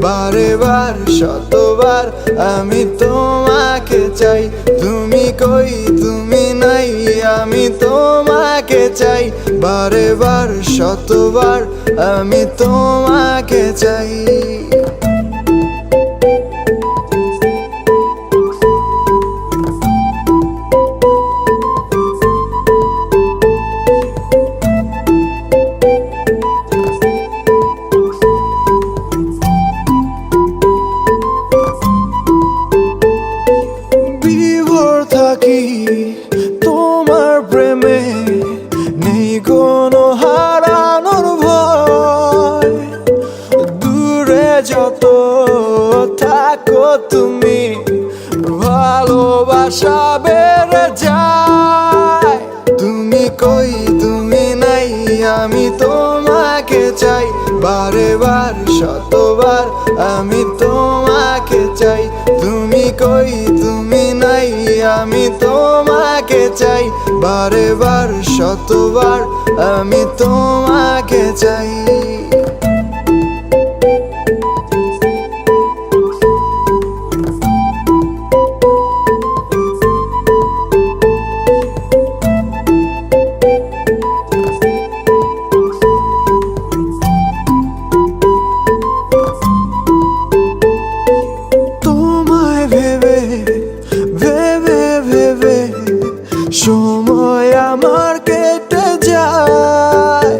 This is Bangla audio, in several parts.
বারে বার শতবার আমি তোমাকে চাই। তুমি কই তুমি নাই, আমি তোমাকে চাই। বারে বার শতবার আমি তোমাকে চাই। থাকি তোমার প্রেমে, নেই কোনো হারানোর ভয়। দূরে যত থাকো তুমি, ভালোবাসা বেড়ে যায়। তুমি কই তুমি নাই, আমি তোমাকে চাই। বারে বার শতবার আমি তোমাকে চাই। তুমি কই তুমি নাই, আমি তোমাকে চাই। বারে বার শতবার আমি তোমাকে চাই। সময় আমার কেটে যায়,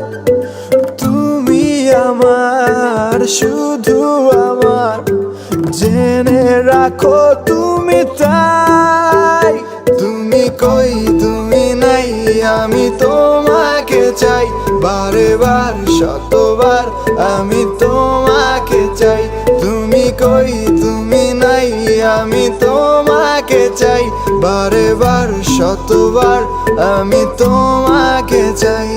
তুমি আমার শুধু আমার, জেনে রাখো তুমি তাই। তুমি কই তুমি নাই, আমি তোমাকে চাই। বারে বার শতবার আমি তোমাকে চাই। তুমি কই তুমি নাই, আমি তোমাকে চাই। বারে বার শতবার আমি তোমাকে চাই।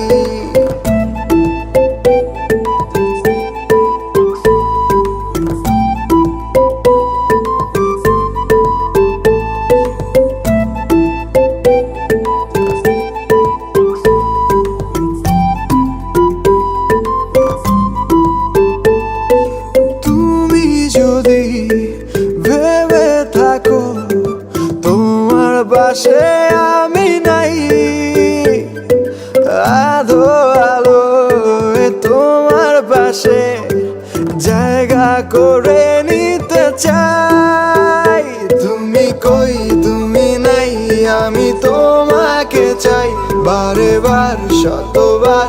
তুমি যদি ভেবে থাকো তোমার পাশে আমি নাই, আধো আলো তোমার পাশে জায়গা করে নিতে চাই। তুমি কই তুমি নাই, আমি তোমাকে চাই। বারে বার শতবার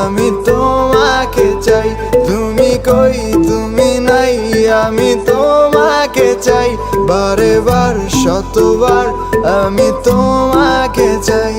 আমি তোমাকে চাই। তুমি কই তুমি নাই, আমি তোমাকে চাই। বারে বার শতবার আমি তোমাকে চাই।